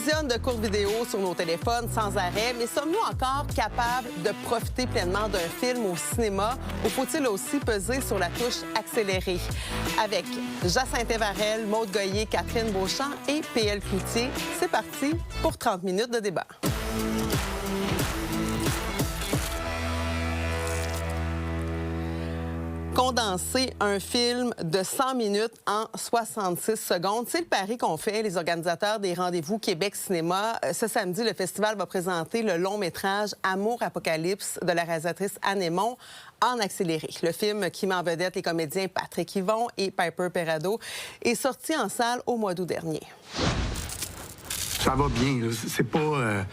visionne de courtes vidéos sur nos téléphones sans arrêt, mais sommes-nous encore capables de profiter pleinement d'un film au cinéma ou faut-il aussi peser sur la touche accélérée? Avec Jacinthe Evarel, Maude Goyer, Catherine Beauchamp et PL Cloutier, c'est parti pour 30 minutes de débat. Condenser un film de 100 minutes en 66 secondes. C'est le pari qu'ont fait les organisateurs des Rendez-vous Québec Cinéma. Ce samedi, le festival va présenter le long-métrage Amour Apocalypse de la réalisatrice Anne Aymon en accéléré. Le film qui met en vedette les comédiens Patrick Yvon et Piper Perado est sorti en salle au mois d'août dernier. Ça va bien. C'est pas...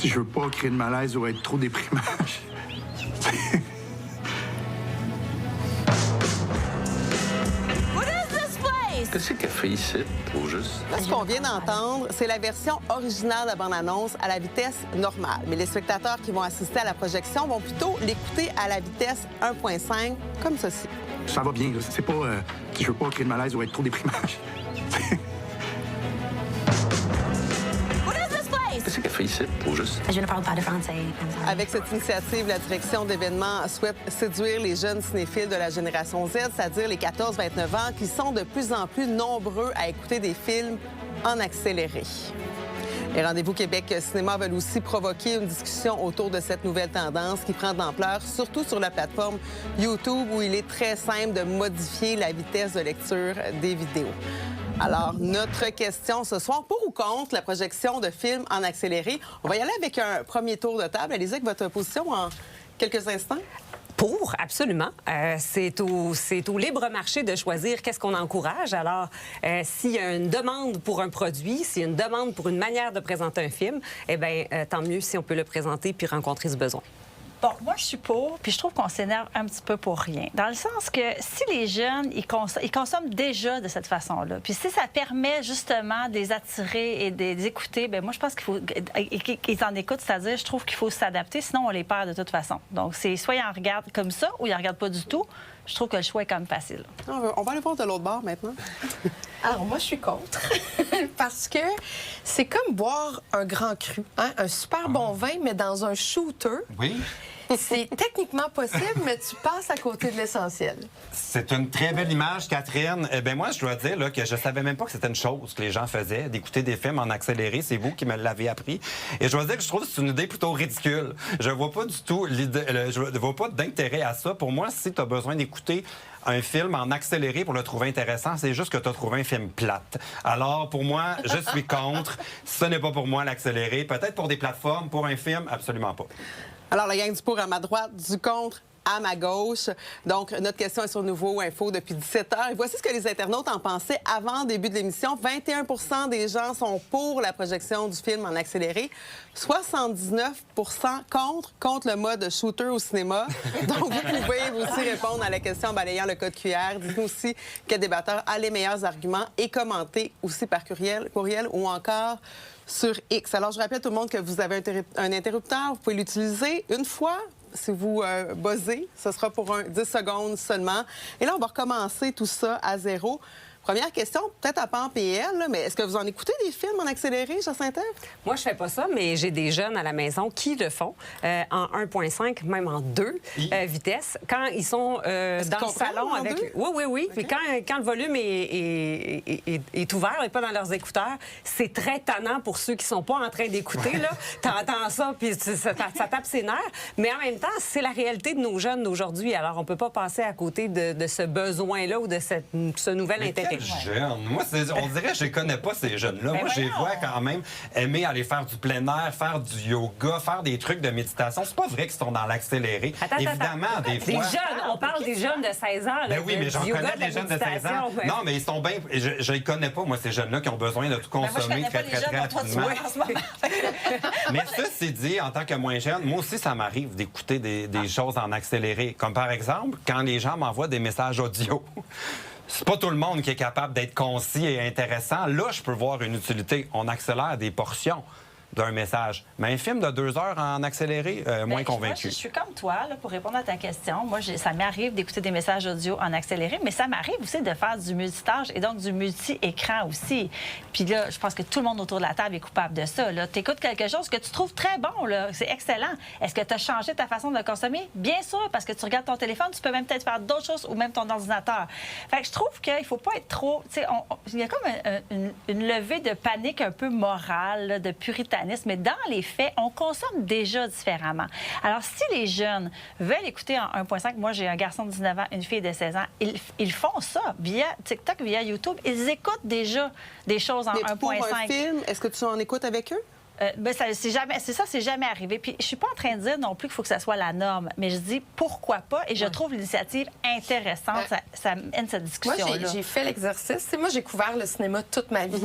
je veux pas créer de malaise ou être trop déprimant. Qu'est-ce qu'elle fait ici, au juste? Ce qu'on vient d'entendre, c'est la version originale de la bande-annonce à la vitesse normale. Mais les spectateurs qui vont assister à la projection vont plutôt l'écouter à la vitesse 1.5, comme ceci. Ça va bien. C'est pas... je veux pas créer de malaise ou être trop déprimant. Qu'est-ce qu'elle fait ici, au juste? Je ne parle pas de français. Avec cette initiative, la direction d'événements souhaite séduire les jeunes cinéphiles de la génération Z, c'est-à-dire les 14-29 ans, qui sont de plus en plus nombreux à écouter des films en accéléré. Les Rendez-vous Québec Cinéma veulent aussi provoquer une discussion autour de cette nouvelle tendance qui prend de l'ampleur, surtout sur la plateforme YouTube, où il est très simple de modifier la vitesse de lecture des vidéos. Alors, notre question ce soir, pour ou contre la projection de films en accéléré? On va y aller avec un premier tour de table. Allez-y avec votre position en quelques instants. Pour, absolument. C'est au libre marché de choisir qu'est-ce qu'on encourage. Alors, s'il y a une demande pour un produit, s'il y a une demande pour une manière de présenter un film, eh bien, tant mieux si on peut le présenter puis rencontrer ce besoin. Bon, moi, je suis pour, puis je trouve qu'on s'énerve un petit peu pour rien. Dans le sens que si les jeunes, ils consomment déjà de cette façon-là, puis si ça permet justement de les attirer et de les écouter, bien moi, je pense qu'il faut qu'ils en écoutent, c'est-à-dire, je trouve qu'il faut s'adapter, sinon on les perd de toute façon. Donc, c'est soit ils en regardent comme ça ou ils en regardent pas du tout. Je trouve que le choix est quand même facile. On va aller voir de l'autre bord maintenant. Alors, moi, je suis contre. Parce que c'est comme boire un grand cru, hein? Un super bon vin, mais dans un shooter. Oui. C'est techniquement possible, mais tu passes à côté de l'essentiel. C'est une très belle image, Catherine. Eh bien, moi, je dois dire là, que je savais même pas que c'était une chose que les gens faisaient, d'écouter des films en accéléré. C'est vous qui me l'avez appris. Et je dois dire que je trouve que c'est une idée plutôt ridicule. Je vois pas du tout je vois pas d'intérêt à ça. Pour moi, si tu as besoin d'écouter un film en accéléré pour le trouver intéressant, c'est juste que tu as trouvé un film plate. Alors, pour moi, je suis contre. Ce n'est pas pour moi l'accéléré. Peut-être pour des plateformes, pour un film, absolument pas. Alors, la gang du pour à ma droite, du contre à ma gauche. Donc, notre question est sur Nouveau Info depuis 17 heures. Et voici ce que les internautes en pensaient avant le début de l'émission. 21 des gens sont pour la projection du film en accéléré. 79 contre le mode shooter au cinéma. Donc, vous pouvez aussi répondre à la question en balayant le code QR. Dites-nous aussi quel débatteur a les meilleurs arguments et commentez aussi par courriel ou encore sur X. Alors, je rappelle à tout le monde que vous avez un interrupteur. Vous pouvez l'utiliser une fois. Si vous buzzez, ce sera pour 10 secondes seulement. Et là, on va recommencer tout ça à zéro. Première question, peut-être à pas en PL, mais est-ce que vous en écoutez des films en accéléré, Jacinthe? Moi, je fais pas ça, mais j'ai des jeunes à la maison qui le font en 1.5, même en 2 vitesses. Quand ils sont dans le salon avec... Deux? Oui. Okay. Puis quand le volume est ouvert et pas dans leurs écouteurs, c'est très tannant pour ceux qui sont pas en train d'écouter. Là, t'entends ça, puis ça tape ses nerfs. Mais en même temps, c'est la réalité de nos jeunes d'aujourd'hui. Alors, on peut pas passer à côté de ce besoin-là ou de ce nouvel intérêt. Jeunes. Moi, on dirait que je ne connais pas ces jeunes-là. Moi, je les vois quand même aimer aller faire du plein air, faire du yoga, faire des trucs de méditation. C'est pas vrai qu'ils sont dans l'accéléré. Évidemment, des fois... Des jeunes, on parle des jeunes de 16 ans. Ben oui, mais j'en connais des jeunes de 16 ans. Ouais. Non, mais ils sont bien... Je les connais pas, moi, ces jeunes-là qui ont besoin de tout consommer très rapidement. Mais ceci dit, en tant que moins jeune, moi aussi, ça m'arrive d'écouter des choses en accéléré. Comme par exemple, quand les gens m'envoient des messages audio. C'est pas tout le monde qui est capable d'être concis et intéressant. Là, je peux voir une utilité. On accélère des portions. d'un message. Mais un film de 2 heures en accéléré, moins convaincu. Je suis comme toi, là, pour répondre à ta question. Moi, ça m'arrive d'écouter des messages audio en accéléré, mais ça m'arrive aussi de faire du multitâche et donc du multi-écran aussi. Puis là, je pense que tout le monde autour de la table est coupable de ça. Tu écoutes quelque chose que tu trouves très bon, là, c'est excellent. Est-ce que tu as changé ta façon de le consommer? Bien sûr, parce que tu regardes ton téléphone, tu peux même peut-être faire d'autres choses ou même ton ordinateur. Fait que je trouve qu'il ne faut pas être trop... Il y a comme une levée de panique un peu morale, là, de puritanisme, mais dans les faits, on consomme déjà différemment. Alors, si les jeunes veulent écouter en 1.5, moi, j'ai un garçon de 19 ans, une fille de 16 ans, ils font ça via TikTok, via YouTube. Ils écoutent déjà des choses en 1.5. Pour un film, est-ce que tu en écoutes avec eux? C'est jamais arrivé. Puis je suis pas en train de dire non plus qu'il faut que ça soit la norme, mais je dis pourquoi pas, et je trouve l'initiative intéressante. Ça mène cette discussion-là. Moi, j'ai fait l'exercice. Moi, j'ai couvert le cinéma toute ma vie,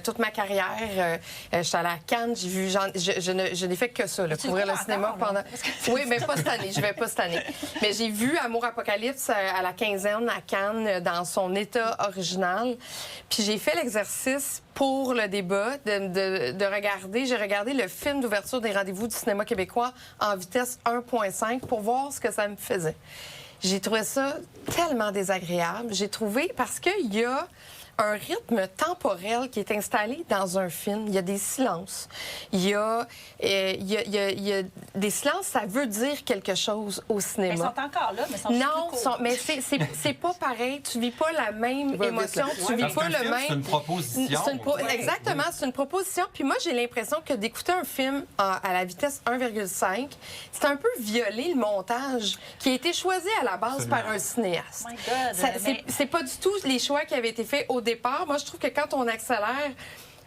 toute ma carrière. Je suis allée à Cannes, j'ai vu... Je n'ai fait que ça, couvrir le cinéma pendant... Oui, mais pas cette année. Je vais pas cette année. Mais j'ai vu Amour Apocalypse à la quinzaine à Cannes dans son état original. Puis j'ai fait l'exercice pour le débat de regarder. J'ai regardé le film d'ouverture des rendez-vous du cinéma québécois en vitesse 1.5 pour voir ce que ça me faisait. J'ai trouvé ça tellement désagréable. J'ai trouvé parce qu'il y a un rythme temporel qui est installé dans un film. Il y a des silences. Il y a des silences, ça veut dire quelque chose au cinéma. Ils sont encore là, mais ils sont non, mais c'est pas pareil. Tu vis pas la même émotion. Tu vis pas le même... C'est une proposition. Exactement, c'est une proposition. Puis moi, j'ai l'impression que d'écouter un film à la vitesse 1.5, c'est un peu violer le montage qui a été choisi à la base par un cinéaste. Oh my God, c'est pas du tout les choix qui avaient été faits au départ. Moi, je trouve que quand on accélère,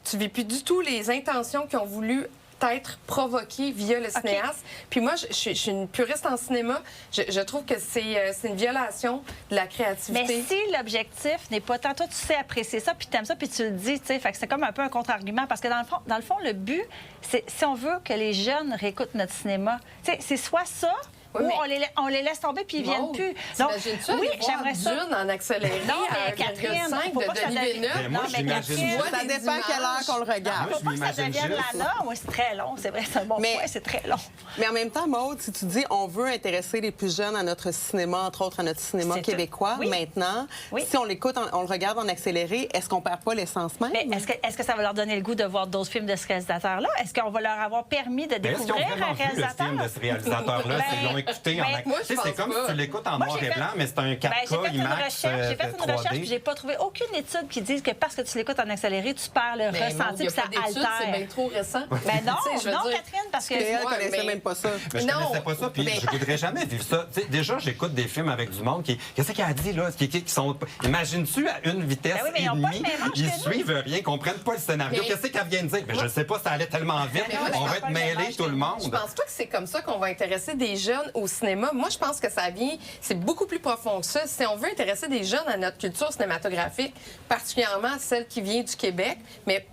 tu vis plus du tout les intentions qui ont voulu être provoquées via le cinéaste. Puis moi, je suis une puriste en cinéma. Je trouve que c'est une violation de la créativité. Mais si l'objectif n'est pas tant... Toi, tu sais apprécier ça, puis tu aimes ça, puis tu le dis, tu sais. Fait que c'est comme un peu un contre-argument. Parce que dans le fond, le but, c'est si on veut que les jeunes réécoutent notre cinéma, tu sais, c'est soit ça... Oui, ou on les laisse tomber puis ils viennent plus. Donc, oui, j'aimerais ça. Dune en accéléré. Non, mais Catherine, faut pas que ça devienne... Non, mais Catherine, ça dépend à quelle heure qu'on le regarde. Faut pas que ça devienne la norme. Oui, c'est très long. C'est vrai, c'est un bon point, c'est très long. Mais en même temps, Maude, si tu dis on veut intéresser les plus jeunes à notre cinéma, entre autres à notre cinéma québécois, maintenant, si on l'écoute, on le regarde en accéléré, est-ce qu'on perd pas l'essence même? Mais est-ce que ça va leur donner le goût de voir d'autres films de ce réalisateur-là? Est-ce qu'on va leur avoir permis de découvrir un réalisateur? Le film de ce réalisateur-là, c'est l'ont écouté en accéléré. C'est comme si tu l'écoutes en noir et blanc, mais c'est un 4K IMAX. J'ai fait une recherche et j'ai pas trouvé aucune étude qui dise que parce que tu l'écoutes en accéléré, tu perds le ressenti, que ça altère. C'est bien trop récent. Mais non, Catherine, parce que... Elle connaissait même pas ça. Mais je connaissais pas ça, puis je voudrais jamais vivre ça. Déjà, j'écoute des films avec du monde qui... Qu'est-ce qu'elle a dit, là? Qui sont... Imagines-tu à une vitesse et demie, ils suivent rien, comprennent pas le scénario. Qu'est-ce qu'elle vient de dire? Je sais pas, ça allait tellement vite. On va être mêlés, tout le monde. Je pense pas que c'est comme ça qu'on va intéresser des jeunes au cinéma. Moi, je pense que ça vient, c'est beaucoup plus profond que ça. Si on veut intéresser des jeunes à notre culture cinématographique, particulièrement celle qui vient du Québec, mais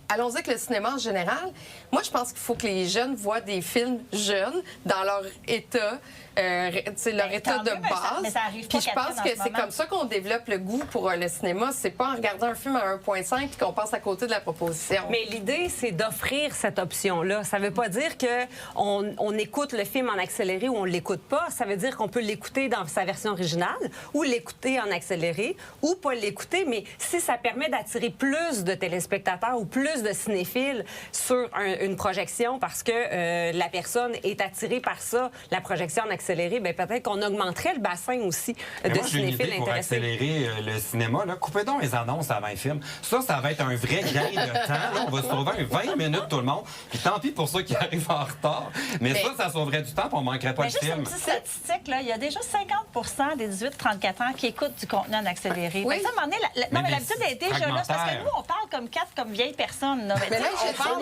allons-y avec le cinéma en général. Moi, je pense qu'il faut que les jeunes voient des films jeunes dans leur état, leur état de base. Mais ça arrive pas, puis je pense que c'est comme ça qu'on développe le goût pour le cinéma. C'est pas en regardant un film à 1.5 puis qu'on passe à côté de la proposition. Mais l'idée, c'est d'offrir cette option-là. Ça veut pas dire qu'on écoute le film en accéléré ou on l'écoute pas. Ça veut dire qu'on peut l'écouter dans sa version originale ou l'écouter en accéléré ou pas l'écouter. Mais si ça permet d'attirer plus de téléspectateurs ou plus de cinéphiles sur une projection parce que la personne est attirée par ça, la projection en accéléré, bien peut-être qu'on augmenterait le bassin aussi de cinéphiles intéressés. Pour accélérer le cinéma, là, coupez donc les annonces avant les films. Ça va être un vrai gain de temps. Là, on va se sauver un 20 minutes tout le monde. Puis tant pis pour ceux qui arrivent en retard. Mais ça sauverait du temps puis on manquerait pas de film. Juste une petite statistique, là, il y a déjà 50 des 18-34 ans qui écoute du contenu en accéléré. Oui. Ça, à un moment donné, non, mais l'habitude est déjà là. Parce que nous, on parle comme comme vieilles personnes. Là. Mais là, on parle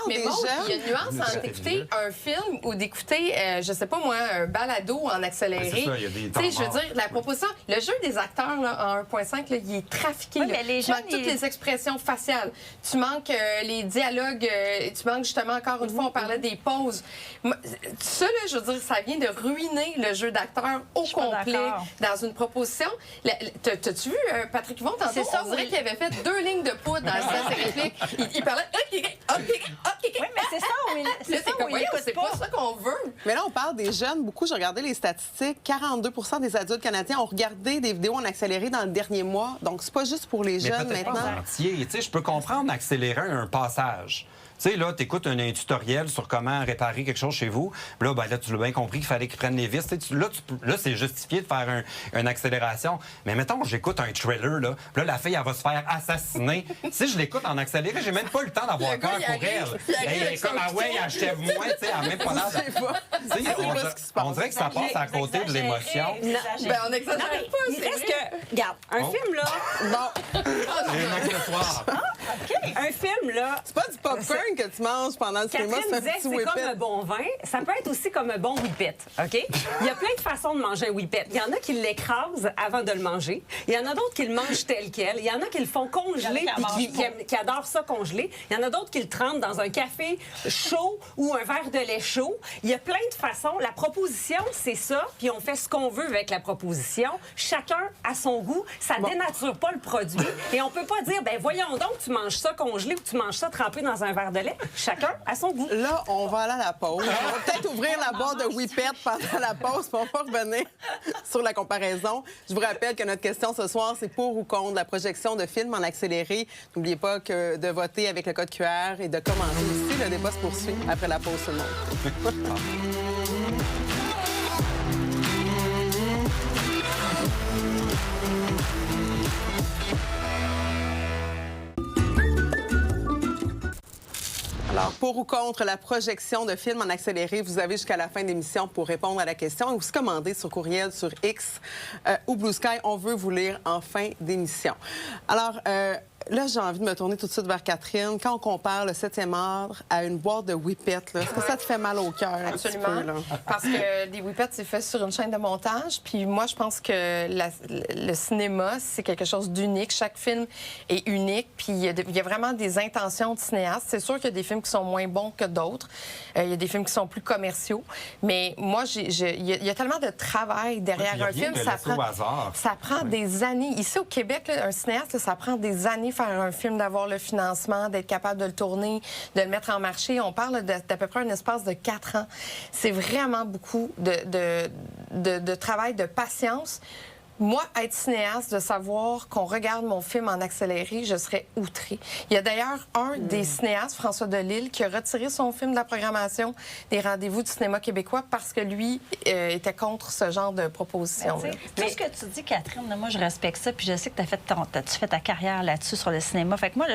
des jeunes. Il y a une nuance entre écouter un film ou d'écouter, je sais pas moi, un balado en accéléré. C'est ça, il y a des temps je veux dire, la proposition, le jeu des acteurs là, en 1.5, là, il est trafiqué. Oui, mais les tu manques toutes les expressions faciales. Tu manques les dialogues. Tu manques justement, encore une fois, on parlait des pauses. Ça, là, je veux dire, ça vient de ruiner le jeu d'acteurs au complet dans une proposition. T'as-tu vu Patrick Yvon tantôt? On dirait qu'il avait fait 2 lignes de poudre dans ses répliques. Il parlait... Oui, mais c'est ça. qu'on veut. Mais là, on parle des jeunes. Beaucoup, j'ai regardé les statistiques. 42 des adultes canadiens ont regardé des vidéos en accéléré dans le dernier mois. Donc, c'est pas juste pour les Mais jeunes peut-être maintenant. pas en entier. Tu sais, je peux comprendre accélérer un passage. Tu sais, là, tu écoutes un tutoriel sur comment réparer quelque chose chez vous. Puis là, ben, là, tu l'as bien compris qu'il fallait qu'ils prennent les vis. Là, c'est justifié de faire une accélération. Mais mettons, j'écoute un trailer, là. Puis là, la fille, elle va se faire assassiner. Si je l'écoute en accéléré, j'ai même pas eu le temps d'avoir Le gars, peur il pour arrive, elle. il arrive Elle est avec comme, son ah ouais, achève-moi. Tu sais, elle a même pas l'air Je sais pas. de... Tu sais, on dirait que ça passe à côté de l'émotion. Ben, on n'exagère pas. Il c'est reste vrai. que, regarde, un film, là, Bon, C'est un accessoire. un film, là, c'est pas du popcorn que tu manges pendant le cinéma, Catherine c'est un disait petit c'est comme whippet. un bon vin. Ça peut être aussi comme un bon whippet, OK? Il y a plein de façons de manger un whippet. Il y en a qui l'écrasent avant de le manger. Il y en a d'autres qui le mangent tel quel. Il y en a qui le font congeler puis qui adorent ça congeler. Il y en a d'autres qui le trempent dans un café chaud ou un verre de lait chaud. Il y a plein de façons. La proposition, c'est ça, puis on fait ce qu'on veut avec la proposition. Chacun a son goût. Ça dénature pas le produit. Et on peut pas dire, ben voyons donc, tu manges ça congelé ou tu manges ça trempé dans un verre de lait. Chacun a son goût. Là, on va aller à la pause. On va peut-être ouvrir la boîte de whippet pendant la pause, puis on va revenir sur la comparaison. Je vous rappelle que notre question ce soir, c'est pour ou contre la projection de films en accéléré. N'oubliez pas que de voter avec le code QR et de commenter aussi. Le débat se poursuit après la pause, tout le monde. Alors, pour ou contre la projection de films en accéléré, vous avez jusqu'à la fin de l'émission pour répondre à la question et vous commander sur courriel, sur X ou Blue Sky. On veut vous lire en fin d'émission. Alors, là, j'ai envie de me tourner tout de suite vers Catherine. Quand on compare le 7e art à une boîte de whippets, est-ce que ça te fait mal au cœur un petit Absolument. peu, là? Parce que des whippets, c'est fait sur une chaîne de montage. Puis moi, je pense que le cinéma, c'est quelque chose d'unique. Chaque film est unique. Puis il y a vraiment des intentions de cinéaste. C'est sûr qu'il y a des films qui sont moins bons que d'autres. Il y a des films qui sont plus commerciaux. Mais moi, il y a tellement de travail derrière Il y a un rien film. de laissé au hasard. Ça prend des années. Ici, au Québec, là, un cinéaste, là, ça prend des années faire un film, d'avoir le financement, d'être capable de le tourner, de le mettre en marché. On parle d'à peu près un espace de 4 ans. C'est vraiment beaucoup de travail, de patience. Moi, être cinéaste, de savoir qu'on regarde mon film en accéléré, je serais outrée. Il y a d'ailleurs un des cinéastes, François Delisle, qui a retiré son film de la programmation des rendez-vous du cinéma québécois parce que lui était contre ce genre de proposition. Tout ce que tu dis, Catherine, là, moi, je respecte ça. Puis je sais que tu fais ta carrière là-dessus sur le cinéma. Fait que moi,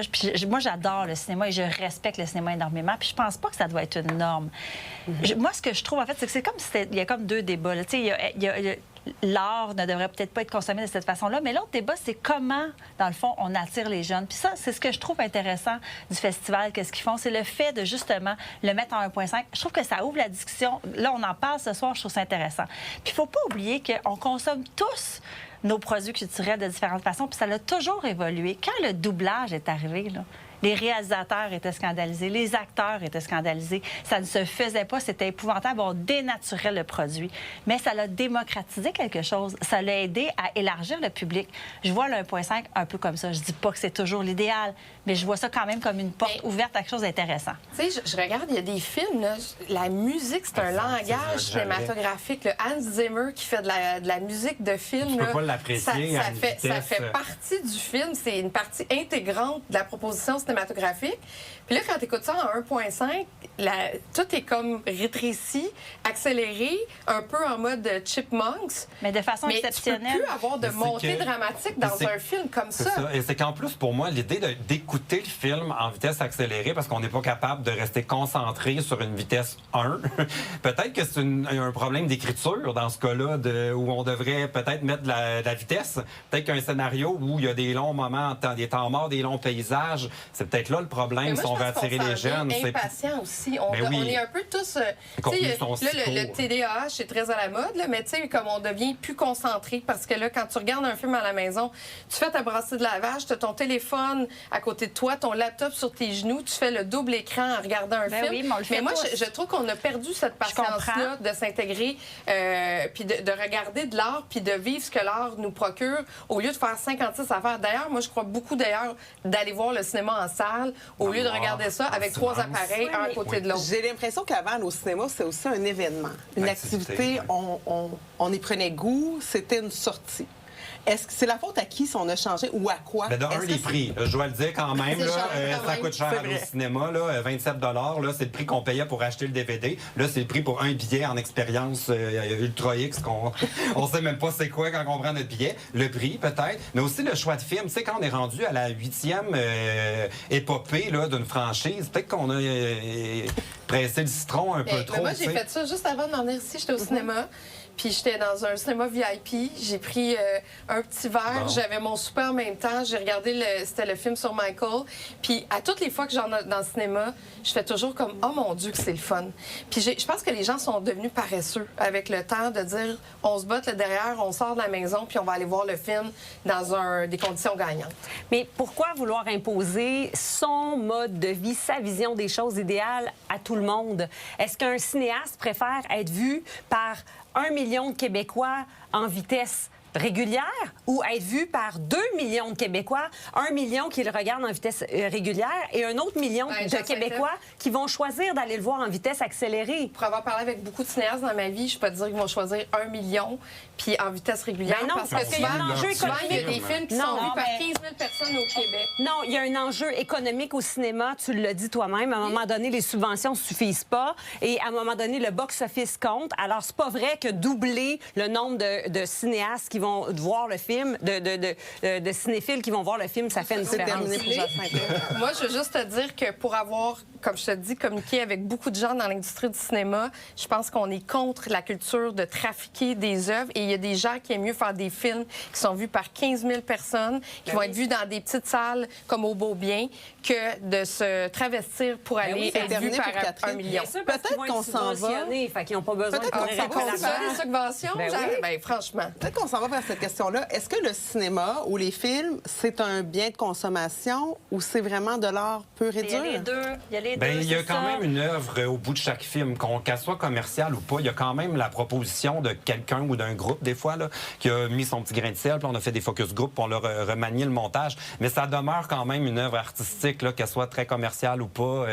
moi, j'adore le cinéma et je respecte le cinéma énormément. Puis je pense pas que ça doit être une norme. Moi, ce que je trouve, en fait, c'est que c'est comme si il y a comme deux débats. Tu sais, l'art ne devrait peut-être pas être consommé de cette façon-là, mais l'autre débat, c'est comment, dans le fond, on attire les jeunes. Puis ça, c'est ce que je trouve intéressant du festival, qu'est-ce qu'ils font, c'est le fait de, justement, le mettre en 1.5. Je trouve que ça ouvre la discussion. Là, on en parle ce soir, je trouve ça intéressant. Puis il faut pas oublier qu'on consomme tous nos produits culturels de différentes façons, puis ça a toujours évolué. Quand le doublage est arrivé, là, les réalisateurs étaient scandalisés, les acteurs étaient scandalisés. Ça ne se faisait pas, c'était épouvantable, on dénaturait le produit. Mais ça l'a démocratisé quelque chose. Ça l'a aidé à élargir le public. Je vois le 1.5 un peu comme ça. Je dis pas que c'est toujours l'idéal, mais je vois ça quand même comme une porte ouverte à quelque chose d'intéressant. Tu sais, je regarde, il y a des films, là, la musique, c'est un langage cinématographique. Là. Hans Zimmer qui fait de la musique de film. Tu peux là, pas l'apprécier à une ça vitesse. fait partie du film. C'est une partie intégrante de la proposition cinématographique. Puis là, quand tu écoutes ça en 1.5, tout est comme rétréci, accéléré, un peu en mode Chipmunks. Mais de façon exceptionnelle. Tu peux plus avoir de montée dramatique dans un film comme ça. Et c'est qu'en plus, pour moi, l'idée d'écouter le film en vitesse accélérée, parce qu'on n'est pas capable de rester concentré sur une vitesse 1, peut-être que c'est un problème d'écriture dans ce cas-là, où on devrait peut-être mettre de la vitesse. Peut-être qu'un scénario où il y a des longs moments, des temps morts, des longs paysages, c'est peut-être là le problème si on veut attirer les jeunes. On est impatient aussi. On est un peu tous... le TDAH est très à la mode, là, mais tu sais, comme on devient plus concentré, parce que là, quand tu regardes un film à la maison, tu fais ta brassée de lavage, tu as ton téléphone à côté de toi, ton laptop sur tes genoux, tu fais le double écran en regardant un film. Oui, mais moi, je trouve qu'on a perdu cette patience-là de s'intégrer, puis de regarder de l'art, puis de vivre ce que l'art nous procure, au lieu de faire 56 affaires. D'ailleurs, moi, je crois beaucoup d'aller voir le cinéma en salle au lieu de regarder ça avec 3 appareils, un à côté de l'autre. J'ai l'impression qu'avant, aller au cinéma, c'est aussi un événement. Une activité, on y prenait goût, c'était une sortie. Est-ce que c'est la faute à qui si on a changé ou à quoi? Ben, les prix. Je dois le dire quand même. Là, ça coûte cher C'est aller au cinéma. Là, 27 là, c'est le prix qu'on payait pour acheter le DVD. Là, c'est le prix pour un billet en expérience Ultra X. On sait même pas c'est quoi quand on prend notre billet. Le prix, peut-être. Mais aussi le choix de film. Tu sais, quand on est rendu à la 8e épopée d'une franchise, peut-être qu'on a pressé le citron un peu trop. Moi, j'ai fait ça juste avant de m'en venir ici. J'étais au cinéma. Puis j'étais dans un cinéma VIP. J'ai pris un petit verre. J'avais mon souper en même temps. J'ai regardé, c'était le film sur Michael. Puis à toutes les fois que j'en ai dans le cinéma, je fais toujours comme « Oh mon Dieu que c'est le fun ». Puis je pense que les gens sont devenus paresseux avec le temps de dire « On se botte le derrière, on sort de la maison, puis on va aller voir le film dans des conditions gagnantes ». Mais pourquoi vouloir imposer son mode de vie, sa vision des choses idéales à tout le monde? Est-ce qu'un cinéaste préfère être vu par 1 million de Québécois en vitesse régulière ou être vu par 2 millions de Québécois, 1 million qui le regardent en vitesse régulière et un autre million de Québécois qui vont choisir d'aller le voir en vitesse accélérée? Pour avoir parlé avec beaucoup de cinéastes dans ma vie, je peux te dire qu'ils vont choisir 1 million puis en vitesse régulière. Ben non, parce qu'il y a un enjeu économique. Il y a des films qui sont vus par 15 000 personnes au Québec. Non, il y a un enjeu économique au cinéma, tu l'as dit toi-même. À un moment donné, les subventions ne suffisent pas et à un moment donné, le box-office compte. Alors, c'est pas vrai que doubler le nombre de cinéastes qui vont voir le film, de cinéphiles qui vont voir le film, ça fait une différence. Moi, je veux juste te dire que pour avoir, comme je te dis, communiqué avec beaucoup de gens dans l'industrie du cinéma, je pense qu'on est contre la culture de trafiquer des œuvres et il y a des gens qui aiment mieux faire des films qui sont vus par 15 000 personnes, qui vont être vus dans des petites salles comme au Beau-Bien, que de se travestir pour aller être vus par 1 million. Peut-être qu'on s'en va. Fait qu'ils n'ont pas besoin de des subventions. Ben, franchement. Peut-être qu'on s'en va vers cette question-là. Est-ce que le cinéma ou les films, c'est un bien de consommation ou c'est vraiment de l'art pur et dur? Il y a les deux. Il y a quand même une œuvre au bout de chaque film, qu'elle soit commerciale ou pas. Il y a quand même la proposition de quelqu'un ou d'un groupe, des fois, là, qui a mis son petit grain de sel, puis on a fait des focus group, puis on leur a remanié le montage. Mais ça demeure quand même une œuvre artistique, là, qu'elle soit très commerciale ou pas.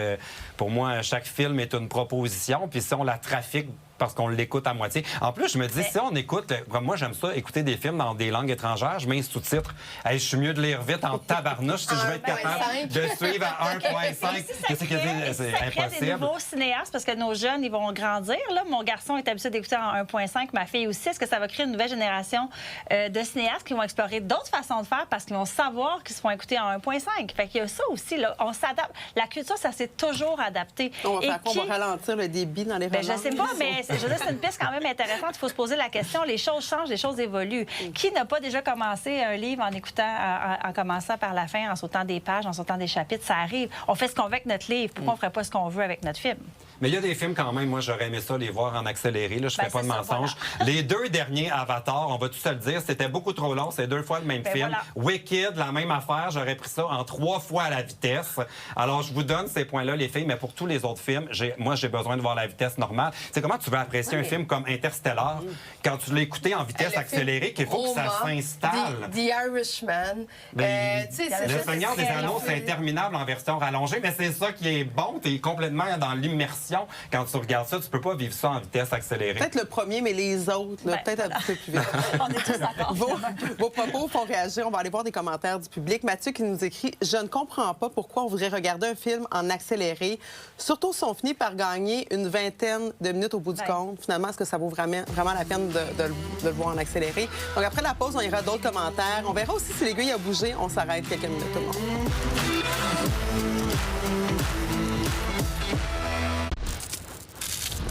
Pour moi, chaque film est une proposition, puis si on la trafique parce qu'on l'écoute à moitié. En plus, je me dis, si on écoute, comme moi, j'aime ça, écouter des films dans des langues étrangères, je mets un sous-titre. Hey, je suis mieux de lire vite en tabarnouche si je vais être capable de suivre à 1.5. C'est impossible. Des nouveaux cinéastes, parce que nos jeunes, ils vont grandir. Là. Mon garçon est habitué d'écouter en 1.5, ma fille aussi. Est-ce que ça va créer une nouvelle génération de cinéastes qui vont explorer d'autres façons de faire parce qu'ils vont savoir qu'ils se font écouter en 1.5? Fait qu'il y a ça aussi. Là. On s'adapte. La culture, ça s'est toujours adapté. On va ralentir le débit dans les relances. Je sais pas, mais je veux dire, c'est une piste quand même intéressante. Il faut se poser la question. Les choses changent, les choses évoluent. Qui n'a pas déjà commencé un livre en écoutant, en commençant par la fin, en sautant des pages, en sautant des chapitres? Ça arrive. On fait ce qu'on veut avec notre livre. Pourquoi on ne ferait pas ce qu'on veut avec notre film? Mais il y a des films quand même, moi j'aurais aimé ça les voir en accéléré, là, je fais pas de mensonge. Voilà. Les 2 derniers Avatar, on va tout se le dire, c'était beaucoup trop long, c'est 2 fois le même film. Voilà. Wicked, la même affaire, j'aurais pris ça en 3 fois à la vitesse. Alors je vous donne ces points-là, les filles, mais pour tous les autres filmes, moi j'ai besoin de voir la vitesse normale. C'est comment tu veux apprécier un film comme Interstellar quand tu l'as écouté en vitesse accélérée, qu'il faut que ça s'installe. The Irishman. Le Seigneur des Anneaux, c'est interminable en version rallongée, mais c'est ça qui est bon, t'es complètement dans l'immersion. Quand tu regardes ça, tu peux pas vivre ça en vitesse accélérée. Peut-être le premier, mais les autres, peut-être un petit peu plus vite. On est tous d'accord. Vos propos font réagir. On va aller voir des commentaires du public. Mathieu qui nous écrit « Je ne comprends pas pourquoi on voudrait regarder un film en accéléré, surtout si on finit par gagner une vingtaine de minutes au bout du compte. Finalement, est-ce que ça vaut vraiment la peine de le voir en accéléré? » Donc après la pause, on ira d'autres commentaires. On verra aussi si l'aiguille a bougé. On s'arrête quelques minutes, tout le monde.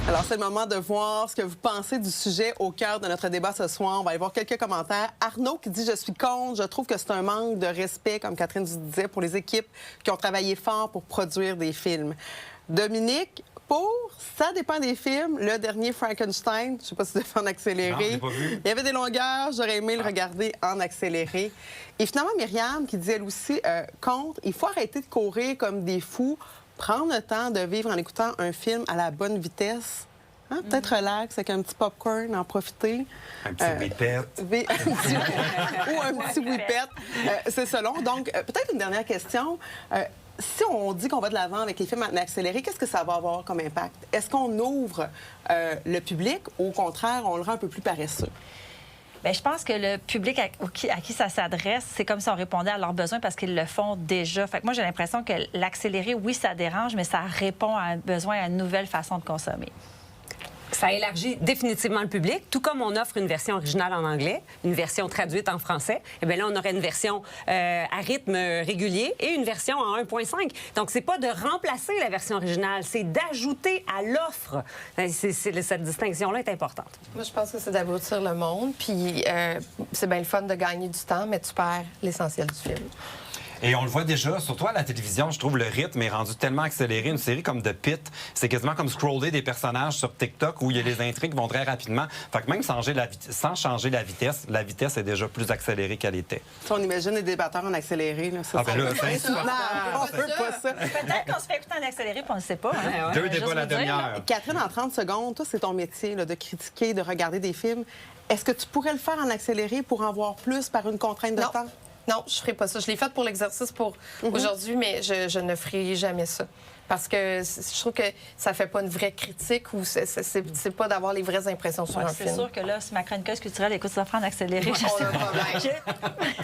Alors, c'est le moment de voir ce que vous pensez du sujet au cœur de notre débat ce soir. On va aller voir quelques commentaires. Arnaud qui dit « Je suis contre. Je trouve que c'est un manque de respect, comme Catherine disait, pour les équipes qui ont travaillé fort pour produire des films. » Dominique, ça dépend des films. Le dernier Frankenstein, je ne sais pas si c'est en accéléré. Non, je l'ai pas vu. Il y avait des longueurs. J'aurais aimé le regarder en accéléré. Et finalement, Myriam qui dit elle aussi contre. Il faut arrêter de courir comme des fous. Prendre le temps de vivre en écoutant un film à la bonne vitesse. Hein? Peut-être relax, avec un petit popcorn, en profiter. Un petit whippet. Ou un petit whippet. C'est selon. Donc, peut-être une dernière question. si on dit qu'on va de l'avant avec les films en accéléré, qu'est-ce que ça va avoir comme impact? Est-ce qu'on ouvre le public ou au contraire, on le rend un peu plus paresseux? Bien, je pense que le public à qui ça s'adresse, c'est comme si on répondait à leurs besoins parce qu'ils le font déjà. Fait que moi, j'ai l'impression que l'accéléré, oui, ça dérange, mais ça répond à un besoin, à une nouvelle façon de consommer. Ça élargit définitivement le public, tout comme on offre une version originale en anglais, une version traduite en français. Eh bien là, on aurait une version à rythme régulier et une version en 1.5. Donc, c'est pas de remplacer la version originale, c'est d'ajouter à l'offre. Cette distinction-là est importante. Moi, je pense que c'est d'abrutir le monde, puis c'est bien le fun de gagner du temps, mais tu perds l'essentiel du film. Et on le voit déjà, surtout à la télévision, je trouve le rythme est rendu tellement accéléré. Une série comme The Pitt, c'est quasiment comme scroller des personnages sur TikTok où il y a les intrigues vont très rapidement. Fait que même sans changer la vitesse est déjà plus accélérée qu'elle était. Si on imagine les débatteurs en accéléré, là, ça, ben là, on peut pas ça. Peut-être qu'on se fait écouter en accéléré, puis on ne sait pas. Hein? Deux débats la demi-heure. Catherine, en 30 secondes, toi, c'est ton métier là, de critiquer, de regarder des films. Est-ce que tu pourrais le faire en accéléré pour en voir plus par une contrainte de temps? Non, je ne ferai pas ça. Je l'ai fait pour l'exercice pour aujourd'hui, mais je ne ferai jamais ça. Parce que je trouve que ça fait pas une vraie critique ou c'est pas d'avoir les vraies impressions sur un film. C'est sûr que là, si ma chroniqueuse culturelle écoute ça en accéléré, je sais pas.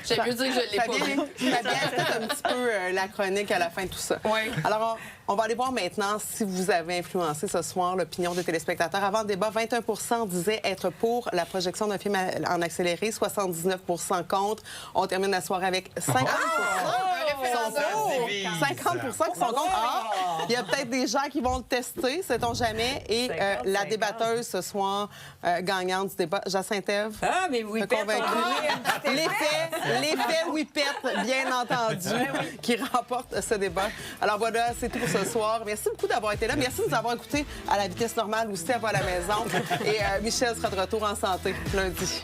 J'ai mieux dire que je l'ai pas vu. Fabien, un petit peu la chronique à la fin de tout ça. Oui. Alors, on va aller voir maintenant si vous avez influencé ce soir l'opinion des téléspectateurs. Avant le débat, 21 disaient être pour la projection d'un film en accéléré, 79 contre. On termine la soirée avec 50 qui sont contre. Il y a peut-être des gens qui vont le tester, sait-on jamais. Et la débatteuse ce soir, gagnante du débat, Jacinthe Ève. Ah, mais oui, L'effet Whippet, bien entendu, qui remporte ce débat. Alors voilà, c'est tout pour ce soir. Merci beaucoup d'avoir été là. Merci de nous avoir écoutés à la vitesse normale aussi à vous à la maison. Et Michel sera de retour en santé lundi.